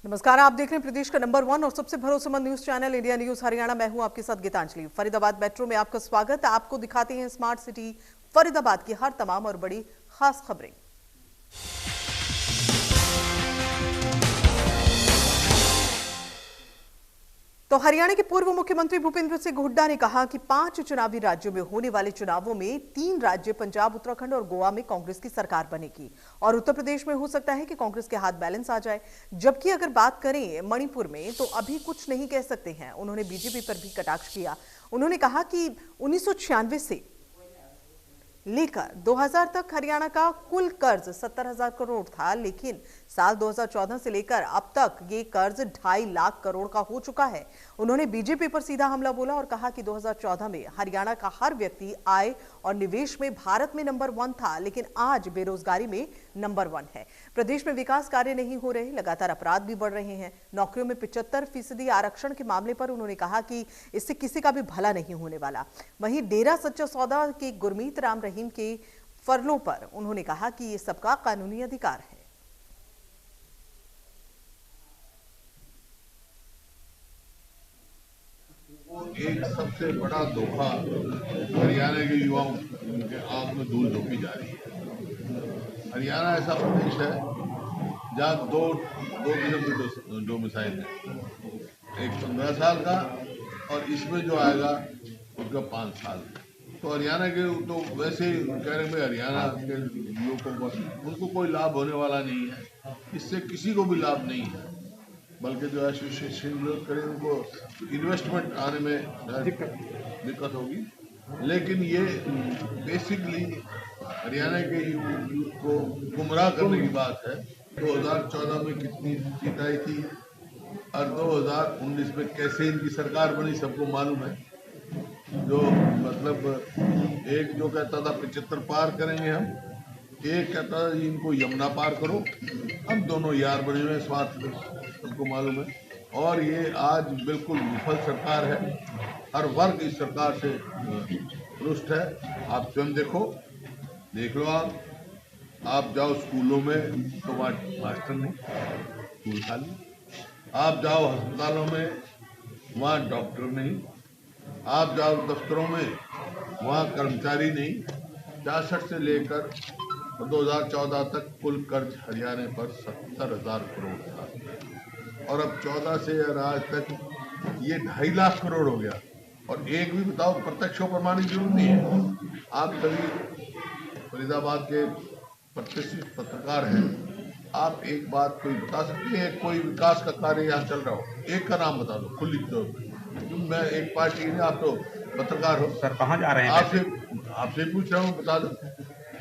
नमस्कार, आप देख रहे हैं प्रदेश का नंबर 1 और सबसे भरोसेमंद news channel India news Haryana. मैं हूं आपके साथ गीतांजलि। फरीदाबाद मेट्रो में आपका स्वागत। आपको दिखाते हैं स्मार्ट सिटी फरीदाबाद की हर तमाम और बड़ी खास खबरें। तो हरियाणा के पूर्व मुख्यमंत्री भूपेंद्र सिंह हुड्डा ने कहा कि 5 चुनावी राज्यों में होने वाले चुनावों में 3 राज्य पंजाब, उत्तराखंड और गोवा में कांग्रेस की सरकार बनेगी और उत्तर प्रदेश में हो सकता है कि कांग्रेस के हाथ बैलेंस आ जाए। जबकि अगर बात करें मणिपुर में तो अभी कुछ नहीं कह सकते हैं। उन्होंने बीजेपी पर भी कटाक्ष किया। उन्होंने कहा कि 1996 से लेकर 2000 तक हरियाणा का कुल कर्ज 70,000 करोड़ था, लेकिन साल 2014 से लेकर अब तक ये कर्ज 2.5 लाख करोड़ का हो चुका है। उन्होंने बीजेपी पर सीधा हमला बोला और कहा कि 2014 में हरियाणा का हर व्यक्ति आय और निवेश में भारत में नंबर 1 था, लेकिन आज बेरोजगारी में नंबर 1 है। प्रदेश में विकास कार्य नहीं हो रहे, लगातार अपराध भी बढ़ रहे हैं। नौकरियों में 75% आरक्षण के मामले पर उन्होंने कहा कि इससे किसी का भी भला नहीं होने वाला। वहीं डेरा सच्चा सौदा के गुरमीत राम रहीम के फरलों पर उन्होंने कहा कि ये सबका कानूनी अधिकार है। एक सबसे बड़ा धोखा हरियाणा के युवाओं के आंख में धूल झोंकी जा रही है। हरियाणा ऐसा प्रदेश है जहाँ दो किस्म के डोमिसाइल है, एक 15 साल का और इसमें जो आएगा उसका 5 साल। तो हरियाणा के तो वैसे ही कह रहे हैं हरियाणा के लोगों को उनको कोई लाभ होने वाला नहीं है, इससे किसी को भी लाभ नहीं है, बल्कि जो एसोसिएशन लोग करें उनको इन्वेस्टमेंट आने में दिक्कत होगी। लेकिन ये बेसिकली हरियाणा के यूथ को गुमराह करने की बात है। 2014 में कितनी सीट आई थी और 2019 में कैसे इनकी सरकार बनी सबको मालूम है। जो मतलब एक जो कहता था 75 पार करेंगे हम, एक कहता था इनको यमुना पार करो। हम दोनों यार बने हुए स्वार्थ में, सबको मालूम है। और ये आज बिल्कुल विफल सरकार है। हर वर्ग इस सरकार से रुष्ट है। आप स्वयं देख लो। आप जाओ स्कूलों में तो मास्टर नहीं, स्कूल खाली। आप जाओ अस्पतालों में वहाँ डॉक्टर नहीं। आप जाओ दफ्तरों में वहाँ कर्मचारी नहीं। 66 से लेकर 2014 तक कुल कर्ज हरियाणा पर 70,000 करोड़ था और अब 14 से आज तक ये 2.5 लाख करोड़ हो गया। और एक भी बताओ, प्रत्यक्ष और प्रमाणिक जरूर नहीं है। आप सभी फरीदाबाद के प्रतिष्ठित पत्रकार हैं, आप एक बात कोई बता सकते हैं, कोई विकास का कार्य यहाँ चल रहा हो, एक का नाम बता दो खुली तौर पर। मैं एक पार्टी नहीं, आप तो पत्रकार हो सर। कहाँ जा रहे हैं? आपसे पूछ रहा हूँ, बता दो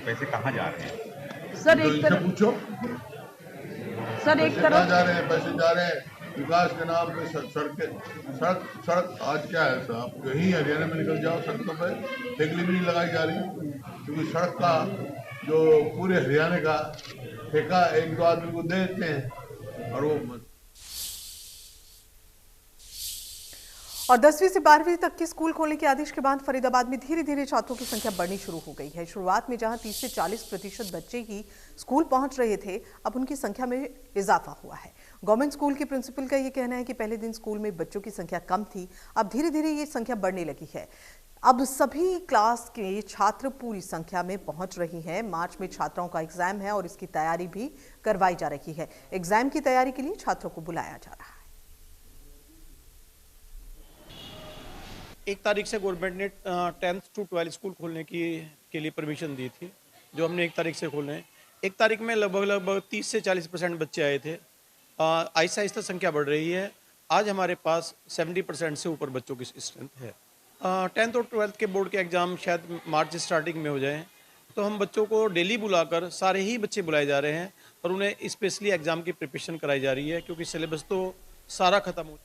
पैसे कहाँ जा रहे हैं सर? तो इनसे पूछो सर, एक तरफ कहाँ जा रहे हैं पैसे? जा रहे हैं विकास के नाम पे सड़क आज क्या है साहब, कहीं हरियाणा में निकल जाओ सड़कों पे ठेकली भी नहीं लगाई जा रही, क्योंकि सड़क का जो पूरे हरियाणा का ठेका 1-2 आदमी को दे देते हैं और वो। और 10वीं से 12वीं तक के स्कूल खोलने के आदेश के बाद फरीदाबाद में धीरे धीरे छात्रों की संख्या बढ़नी शुरू हो गई है। शुरुआत में जहां 30 से 40% बच्चे ही स्कूल पहुंच रहे थे, अब उनकी संख्या में इजाफा हुआ है। गवर्नमेंट स्कूल के प्रिंसिपल का ये कहना है कि पहले दिन स्कूल में बच्चों की संख्या कम थी, अब धीरे धीरे ये संख्या बढ़ने लगी है। अब सभी क्लास के छात्र पूरी संख्या में पहुंच रही हैं। मार्च में छात्राओं का एग्जाम है और इसकी तैयारी भी करवाई जा रही है। एग्जाम की तैयारी के लिए छात्रों को बुलाया जा रहा है। 1 तारीख से गवर्नमेंट ने 10th to 12 स्कूल खोलने के लिए परमिशन दी थी, जो हमने 1 तारीख से खोले हैं। 1 तारीख में लगभग 30 से 40% बच्चे आए थे। आहिस्ता आहिस्ता संख्या बढ़ रही है। आज हमारे पास 70% से ऊपर बच्चों की स्ट्रेंथ है। 10th और 12th के बोर्ड के एग्ज़ाम शायद मार्च स्टार्टिंग में हो जाएं, तो हम बच्चों को डेली बुलाकर, सारे ही बच्चे बुलाए जा रहे हैं और उन्हें स्पेशली एग्ज़ाम की प्रिपरेशन कराई जा रही है, क्योंकि सिलेबस तो सारा खत्म हो।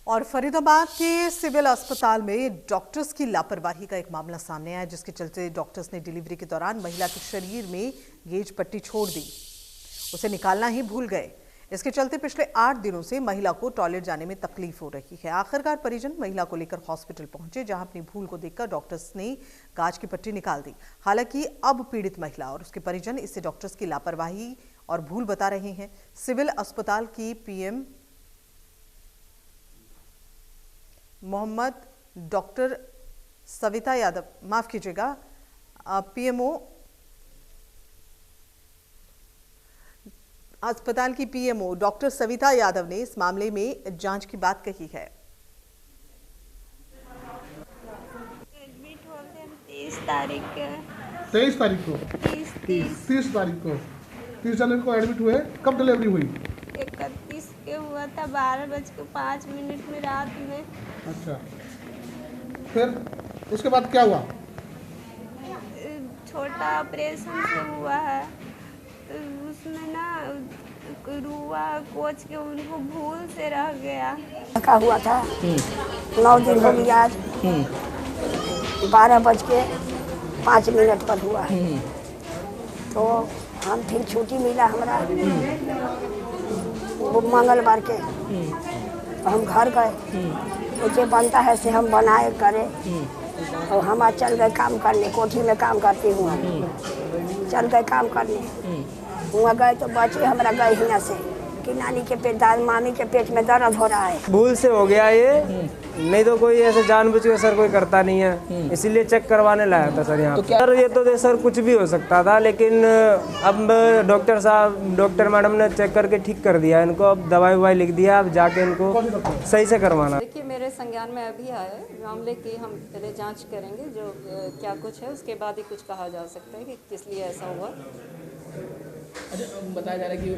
और फरीदाबाद के सिविल अस्पताल में डॉक्टर्स की लापरवाही का एक मामला सामने आया, जिसके चलते डॉक्टर्स ने डिलीवरी के दौरान महिला के शरीर में गेज पट्टी छोड़ दी, उसे निकालना ही भूल गए। इसके चलते पिछले 8 दिनों से महिला को टॉयलेट जाने में तकलीफ हो रही है। आखिरकार परिजन महिला को लेकर हॉस्पिटल पहुंचे, जहां अपनी भूल को देखकर डॉक्टर्स ने गाज की पट्टी निकाल दी। हालांकि अब पीड़ित महिला और उसके परिजन इससे डॉक्टर्स की लापरवाही और भूल बता रहे हैं। सिविल अस्पताल की पीएम मोहम्मद डॉक्टर सविता यादव, माफ कीजिएगा, पीएमओ अस्पताल की पीएमओ डॉक्टर सविता यादव ने इस मामले में जांच की बात कही है। एडमिट होते हम 30 तारीख को 23 तारीख को 30 तारीख को 30 जनवरी को एडमिट हुए। कब डिलीवरी हुई? 31 के हुआ था 12:05 में रात में। अच्छा, फिर उसके बाद क्या हुआ? छोटा ऑपरेशन से हुआ है, तो उसमें ना रुआ कोच के उनको भूल से रह गया। का हुआ था 9 दिन हो गया आज 12:05 पर हुआ। तो हम फिर छुट्टी मिला हमरा वो मंगलवार के, तो हम घर गए। तो जो बनता है से हम बनाए करे, और हम आज चल गए काम करने। कोठी में काम करती हूँ, चल गए काम करने। हुआ गए तो बचे हमरा गए हिना से कि नानी के पेट, मामी के पेट में दर्द हो रहा है। भूल से हो गया ये, नहीं तो कोई ऐसे जानबूझ के सर कोई करता नहीं है, इसीलिए चेक करवाने लाया था सर यहाँ पे। सर ये तो सर कुछ भी हो सकता था, लेकिन अब डॉक्टर मैडम ने चेक करके ठीक कर दिया इनको। अब दवाई लिख दिया, अब जाके इनको सही से करवाना। देखिए मेरे संज्ञान में अभी आया है मामले की, हम पहले जांच करेंगे जो क्या कुछ है, उसके बाद ही कुछ कहा जा सकता है कि किस लिए ऐसा हुआ। अच्छा, बताया जा रहा है कि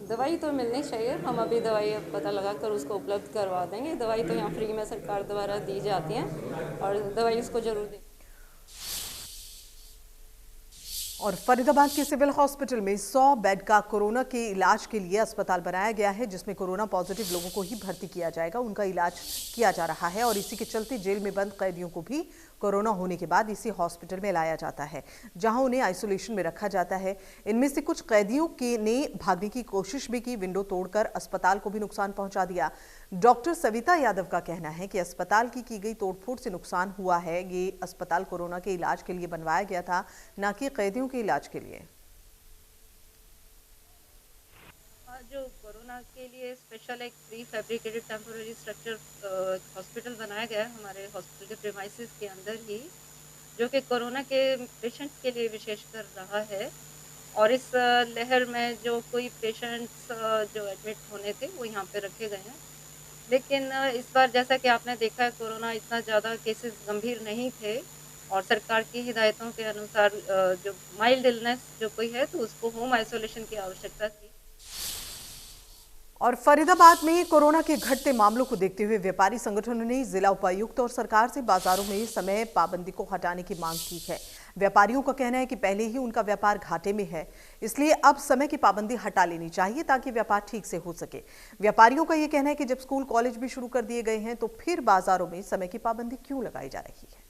दवाई तो मिलनी चाहिए, हम अभी दवाई पता लगा कर उसको उपलब्ध करवा देंगे। दवाई तो यहाँ फ्री में सरकार द्वारा दी जाती है और दवाई उसको जरूर दें। और फरीदाबाद के सिविल हॉस्पिटल में 100 बेड का कोरोना के इलाज के लिए अस्पताल बनाया गया है, जिसमें कोरोना पॉजिटिव लोगों को ही भर्ती किया जाएगा, उनका इलाज किया जा रहा है। और इसी के चलते जेल में बंद कैदियों को भी कोरोना होने के बाद इसी हॉस्पिटल में लाया जाता है, जहां उन्हें आइसोलेशन में रखा जाता है। इनमें से कुछ कैदियों ने भागने की कोशिश भी की, विंडो तोड़कर अस्पताल को भी नुकसान पहुंचा दिया। डॉक्टर सविता यादव का कहना है कि अस्पताल की गई तोड़फोड़ से नुकसान हुआ है। ये अस्पताल कोरोना के इलाज के लिए बनवाया गया था, न कि कैदियों के इलाज के लिए। जो कोरोना के लिए स्पेशल एक pre fabricated temporary structure hospital बनाया गया है हमारे हॉस्पिटल के प्रीमाइसेस के अंदर ही, जो कि कोरोना के पेशेंट्स के लिए विशेष कर रहा है। और इस लहर में जो कोई पेशेंट्स जो एडमिट होने थे वो यहाँ पे रखे गए हैं। लेकिन इस बार जैसा कि आपने देखा है, कोरोना इतना ज़्यादा केसेस गंभीर नहीं थे और सरकार की हिदायतों के अनुसार जो माइल्ड इलनेस जो कोई है तो उसको होम आइसोलेशन की आवश्यकता थी। और फरीदाबाद में कोरोना के घटते मामलों को देखते हुए व्यापारी संगठनों ने जिला उपायुक्त और सरकार से बाजारों में समय पाबंदी को हटाने की मांग की है। व्यापारियों का कहना है कि पहले ही उनका व्यापार घाटे में है, इसलिए अब समय की पाबंदी हटा लेनी चाहिए ताकि व्यापार ठीक से हो सके। व्यापारियों का यह कहना है कि जब स्कूल कॉलेज भी शुरू कर दिए गए हैं तो फिर बाजारों में समय की पाबंदी क्यों लगाई जा रही है।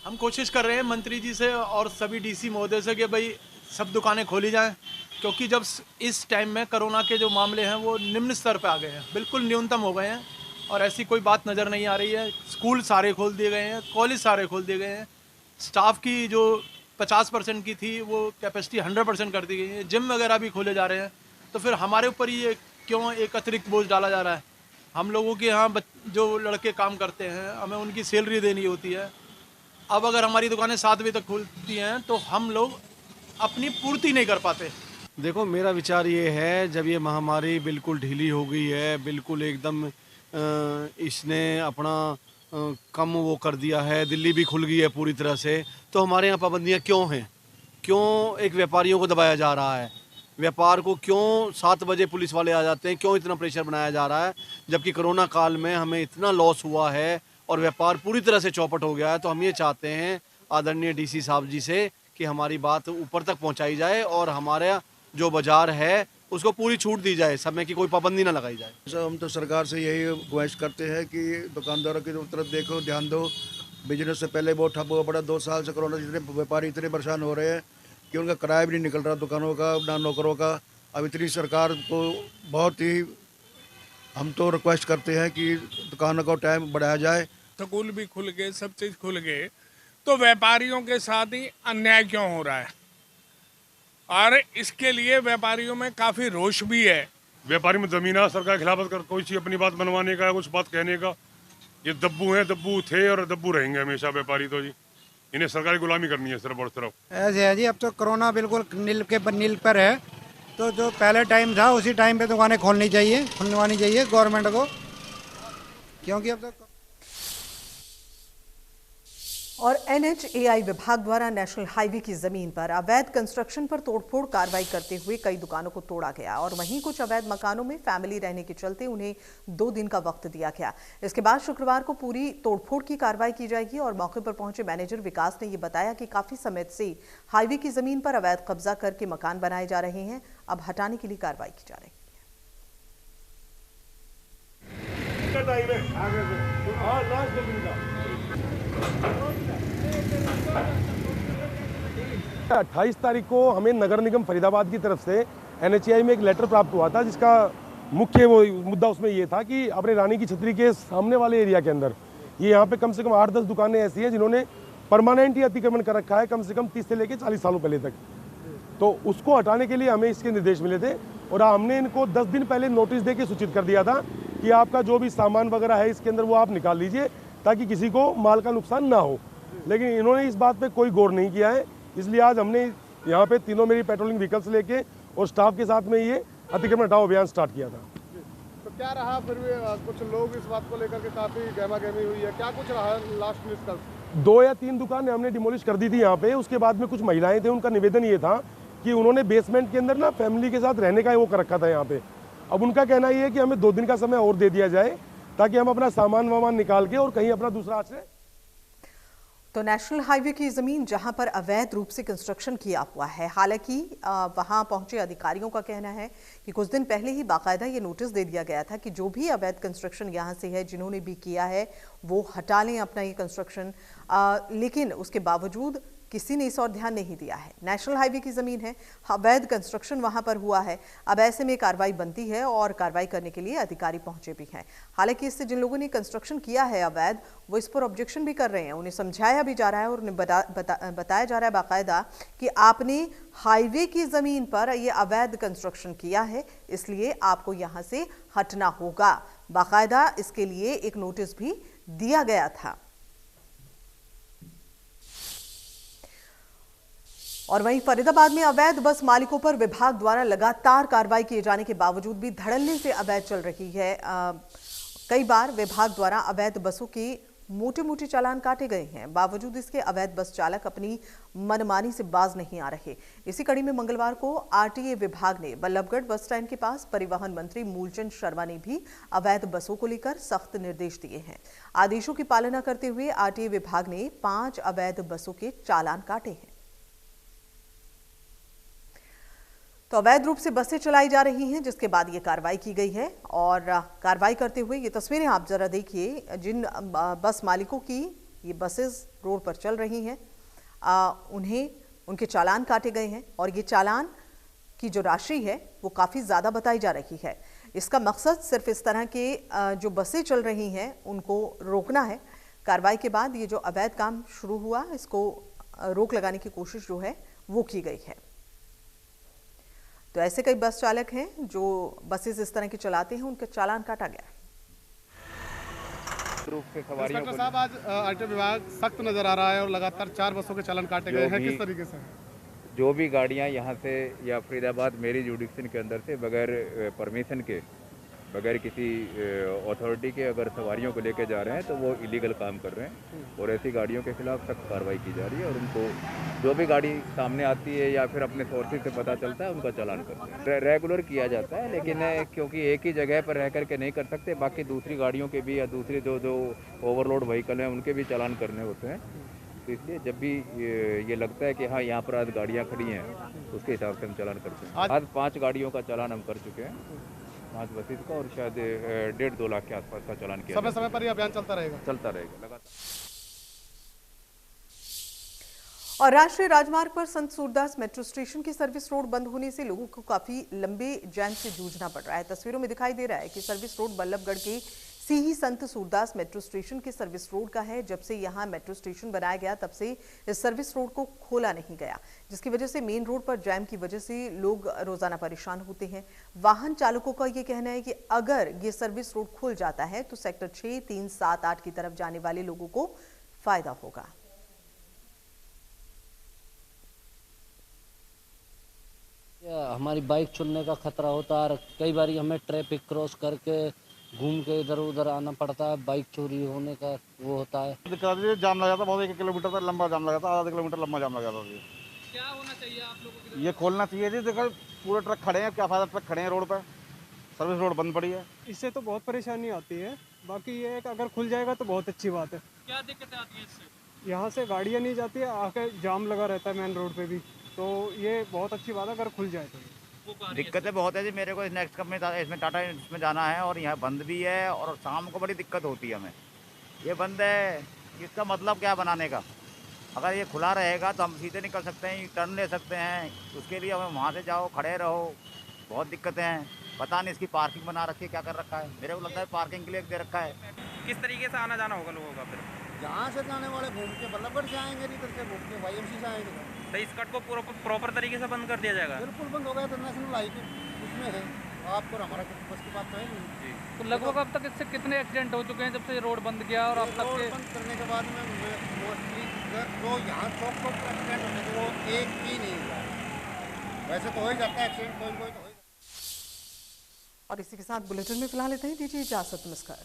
हम कोशिश कर रहे हैं मंत्री जी से और सभी डीसी महोदय से कि भाई सब दुकानें खोली जाएं, क्योंकि जब इस टाइम में कोरोना के जो मामले हैं वो निम्न स्तर पे आ गए हैं, बिल्कुल न्यूनतम हो गए हैं और ऐसी कोई बात नज़र नहीं आ रही है। स्कूल सारे खोल दिए गए हैं, कॉलेज सारे खोल दिए गए हैं, स्टाफ की जो 50% की थी वो कैपेसिटी 100% कर दी गई है, जिम वगैरह भी खोले जा रहे हैं। तो फिर हमारे ऊपर ये क्यों एक अतिरिक्त बोझ डाला जा रहा है? हम लोगों के यहाँ जो लड़के काम करते हैं हमें उनकी सैलरी देनी होती है। अब अगर हमारी दुकानें 7 बजे तक खुलती हैं तो हम लोग अपनी पूर्ति नहीं कर पाते। देखो, मेरा विचार ये है, जब ये महामारी बिल्कुल ढीली हो गई है, बिल्कुल एकदम इसने अपना कम वो कर दिया है, दिल्ली भी खुल गई है पूरी तरह से, तो हमारे यहाँ पाबंदियाँ क्यों हैं? क्यों एक व्यापारियों को दबाया जा रहा है? व्यापार को क्यों 7 बजे पुलिस वाले आ जाते हैं? क्यों इतना प्रेशर बनाया जा रहा है? जबकि कोरोना काल में हमें इतना लॉस हुआ है और व्यापार पूरी तरह से चौपट हो गया है। तो हम ये चाहते हैं आदरणीय डीसी साहब जी से कि हमारी बात ऊपर तक पहुंचाई जाए और हमारा जो बाजार है उसको पूरी छूट दी जाए, समय की कोई पाबंदी ना लगाई जाए। सर, हम तो सरकार से यही गुजारिश करते हैं कि दुकानदारों की तरफ देखो, ध्यान दो। बिजनेस से पहले बहुत ठप हुआ पड़ा, 2 साल से कोरोना, जितने व्यापारी इतने परेशान हो रहे हैं कि उनका किराया भी नहीं निकल रहा दुकानों का, ना नौकरों का। अब इतनी सरकार को बहुत ही हम तो रिक्वेस्ट करते हैं कि दुकानों का टाइम बढ़ाया जाए। स्कूल भी खुल गए, सब चीज़ खुल गए, तो व्यापारियों के साथ ही अन्याय क्यों हो रहा है? और इसके लिए व्यापारियों में काफी रोष भी है। व्यापारी में जमीना सरकार के खिलाफ कर कोई चीज अपनी बात बनवाने का, कुछ बात कहने का, ये दब्बू हैं, दब्बू थे और दब्बू रहेंगे हमेशा व्यापारी। तो जी इन्हें सरकारी गुलामी करनी है सिर्फ और सिर्फ। ऐसे है जी, अब तो कोरोना बिल्कुल नील पर है, तो जो पहले टाइम था उसी टाइम पे दुकानें खुलवानी चाहिए गवर्नमेंट को, क्योंकि अब तक। और NHAI विभाग द्वारा नेशनल हाईवे की जमीन पर अवैध कंस्ट्रक्शन पर तोड़फोड़ कार्रवाई करते हुए कई दुकानों को तोड़ा गया और वहीं कुछ अवैध मकानों में फैमिली रहने के चलते उन्हें 2 दिन का वक्त दिया गया। इसके बाद शुक्रवार को पूरी तोड़फोड़ की कार्रवाई की जाएगी और मौके पर पहुंचे मैनेजर विकास ने ये बताया कि काफी समय से हाईवे की जमीन पर अवैध कब्जा करके मकान बनाए जा रहे हैं, अब हटाने के लिए कार्रवाई की जा रही है। 28 तारीख को हमें नगर निगम फरीदाबाद की तरफ से NHAI में एक लेटर प्राप्त हुआ था, जिसका मुख्य वो मुद्दा उसमें ये था कि अपने रानी की छतरी के सामने वाले एरिया के अंदर ये यहाँ पे कम से कम 8-10 दुकानें ऐसी हैं जिन्होंने परमानेंट ही अतिक्रमण कर रखा है, कम से कम 30 से लेकर 40 सालों पहले तक। तो उसको हटाने के लिए हमें इसके निर्देश मिले थे और हमने इनको 10 दिन पहले नोटिस दे के सूचित कर दिया था कि आपका जो भी सामान वगैरह है इसके अंदर वो आप निकाल लीजिए ताकि किसी को माल का नुकसान ना हो। लेकिन इन्होंने इस बात पे कोई गौर नहीं किया है, इसलिए आज हमने यहाँ पे तीनों मेरी पेट्रोलिंग व्हीकल्स लेके और स्टाफ के साथ में ये अतिक्रमण हटाओ अभियान स्टार्ट किया था। तो क्या रहा फिर भी कुछ लोग इस बात को लेकर के काफी गहमा-गहमी हुई है, क्या कुछ रहा लास्ट निष्कर्ष? 2 या 3 दुकानें हमने डिमोलिश कर दी थी यहाँ पे। उसके बाद में कुछ महिलाएं थे, उनका निवेदन ये था कि उन्होंने बेसमेंट के अंदर ना फैमिली के साथ रहने का वो कर रखा था यहाँ पे। अब उनका कहना ये है कि हमें 2 दिन का समय और दे दिया जाए ताकि हम अपना सामान वामान निकाल के और कहीं अपना दूसरा आश्रय। तो नेशनल हाईवे की जमीन जहां पर अवैध रूप से कंस्ट्रक्शन किया हुआ है, हालांकि वहां पहुंचे अधिकारियों का कहना है कि कुछ दिन पहले ही बाकायदा ये नोटिस दे दिया गया था कि जो भी अवैध कंस्ट्रक्शन यहां से है, जिन्होंने भी किया है वो हटा लें अपना ये कंस्ट्रक्शन, लेकिन उसके बावजूद किसी ने इस और ध्यान नहीं दिया है। नेशनल हाईवे की जमीन है, अवैध कंस्ट्रक्शन वहां पर हुआ है, अब ऐसे में कार्रवाई बनती है और कार्रवाई करने के लिए अधिकारी पहुंचे भी हैं। हालांकि इससे जिन लोगों ने कंस्ट्रक्शन किया है अवैध, वो इस पर ऑब्जेक्शन भी कर रहे हैं, उन्हें समझाया भी जा रहा है और उन्हें बताया जा रहा है बाकायदा कि आपने हाईवे की जमीन पर ये अवैध कंस्ट्रक्शन किया है, इसलिए आपको यहाँ से हटना होगा। बाकायदा इसके लिए एक नोटिस भी दिया गया था। और वहीं फरीदाबाद में अवैध बस मालिकों पर विभाग द्वारा लगातार कार्रवाई किए जाने के बावजूद भी धड़ल्ले से अवैध चल रही है। कई बार विभाग द्वारा अवैध बसों के मोटे चालान काटे गए हैं, बावजूद इसके अवैध बस चालक अपनी मनमानी से बाज नहीं आ रहे। इसी कड़ी में मंगलवार को RTA विभाग ने बल्लभगढ़ बस स्टैंड के पास परिवहन मंत्री मूलचंद शर्मा ने भी अवैध बसों को लेकर सख्त निर्देश दिए हैं। आदेशों की पालना करते हुए RTA विभाग ने 5 अवैध बसों के चालान काटे हैं। तो अवैध रूप से बसें चलाई जा रही हैं, जिसके बाद ये कार्रवाई की गई है। और कार्रवाई करते हुए ये तस्वीरें आप जरा देखिए, जिन बस मालिकों की ये बसेस रोड पर चल रही हैं, उन्हें उनके चालान काटे गए हैं और ये चालान की जो राशि है वो काफ़ी ज़्यादा बताई जा रही है। इसका मकसद सिर्फ इस तरह के जो बसें चल रही हैं उनको रोकना है। कार्रवाई के बाद ये जो अवैध काम शुरू हुआ, इसको रोक लगाने की कोशिश जो है वो की गई है। तो ऐसे कई बस चालक हैं जो बसेस इस तरह की चलाते हैं, उनका चालान काटा गया। इंस्पेक्टर साहब, आज RTA विभाग सख्त नजर आ रहा है और लगातार 4 बसों के चालान काटे गए हैं, किस तरीके से? जो भी गाड़ियां यहां से या फरीदाबाद मेरी जुडिक्शन के अंदर से बगैर परमिशन के, बगैर किसी अथॉरिटी के अगर सवारियों को लेकर जा रहे हैं तो वो इलीगल काम कर रहे हैं और ऐसी गाड़ियों के खिलाफ सख्त कार्रवाई की जा रही है और उनको जो भी गाड़ी सामने आती है या फिर अपने सोर्सेज से पता चलता है उनका चालान करते हैं। रेगुलर किया जाता है, लेकिन क्योंकि एक ही जगह पर रह करके नहीं कर सकते, बाकी दूसरी गाड़ियों के भी या दूसरी जो ओवरलोड व्हीकल हैं उनके भी चालान करने होते हैं। तो इसलिए जब भी ये लगता है कि हाँ यहाँ पर आज गाड़ियाँ खड़ी हैं, उसके हिसाब से हम चालान करते हैं। आज 5 गाड़ियों का चालान हम कर चुके हैं, 5 बसेस का, और शायद 1.5-2 लाख के आसपास का चालान किया। समय पर ये अभियान चलता रहेगा लगातार। और राष्ट्रीय राजमार्ग पर संत सूरदास मेट्रो स्टेशन की सर्विस रोड बंद होने से लोगों को काफी लंबे जाम से जूझना पड़ रहा है। तस्वीरों में दिखाई दे रहा है कि सर्विस रोड बल्लभगढ़ के सीही संत सूरदास मेट्रो स्टेशन के सर्विस रोड का है। जब से यहां मेट्रो स्टेशन बनाया गया तब से इस सर्विस रोड को खोला नहीं गया, जिसकी वजह से मेन रोड पर जैम की वजह से लोग रोजाना परेशान होते हैं। वाहन चालकों का ये कहना है कि अगर ये सर्विस रोड खुल जाता है तो सेक्टर 6, 3, 7, 8 की तरफ जाने वाले लोगों को फायदा होगा। हमारी बाइक चुनने का खतरा होता है, कई बार हमें ट्रैफिक क्रॉस करके घूम के इधर उधर आना पड़ता है, बाइक चोरी होने का वो होता है। दिक्कत जाम लगा था, बहुत 1 किलोमीटर तक लंबा जाम लगा था, आधा किलोमीटर लंबा जाम लगा था। क्या होना चाहिए आप लोगों को? ये खोलना चाहिए जी, देखो पूरे ट्रक खड़े हैं, क्या फायदा, ट्रक खड़े हैं रोड पर, सर्विस रोड बंद पड़ी है। इससे तो बहुत परेशानी आती है, बाकी ये है कि अगर खुल जाएगा तो बहुत अच्छी बात है। क्या दिक्कतें आती है इससे? यहाँ से गाड़ियाँ नहीं जाती है, आके जाम लगा रहता है मेन रोड पे भी, तो ये बहुत अच्छी बात है अगर खुल जाए तो। दिक्कतें बहुत है जी, मेरे को नेक्स्ट कंपनी इसमें टाटा इसमें जाना है और यहाँ बंद भी है और शाम को बड़ी दिक्कत होती है हमें। ये बंद है, इसका मतलब क्या बनाने का? अगर ये खुला रहेगा तो हम सीधे निकल सकते हैं, टर्न ले सकते हैं, उसके लिए हमें वहाँ से जाओ, खड़े रहो, बहुत दिक्कतें हैं। पता नहीं इसकी पार्किंग बना रखी है, क्या कर रखा है, मेरे को लगता है पार्किंग के लिए दे रखा है। किस तरीके से आना जाना होगा लोगों का फिर? जहाँ से जाने वाले घूम के बल्लभगढ़ से आएंगे, इधर से घूम के YMC से आएंगे। तो इस कट को प्रॉपर तरीके से बंद कर दिया जाएगा? बिल्कुल बंद हो गया, तो नेशनल हाईवे उसमें है, आपको हमारा बस की बात तो है नहीं। तो लगभग अब तक इससे कितने एक्सीडेंट हो चुके हैं जब से रोड बंद किया और अब तक? रोड बंद करने के बाद में मोस्टली जो यहाँ चौक पर एक्सीडेंट होते थे वो एक भी नहीं हुआ। वैसे तो हो ही जाता है एक्सीडेंट, कोई तो हो ही जाता है। और इसी के साथ बुलेटिन में फिलहाल इतना ही, दीजिए इजाजत, नमस्कार।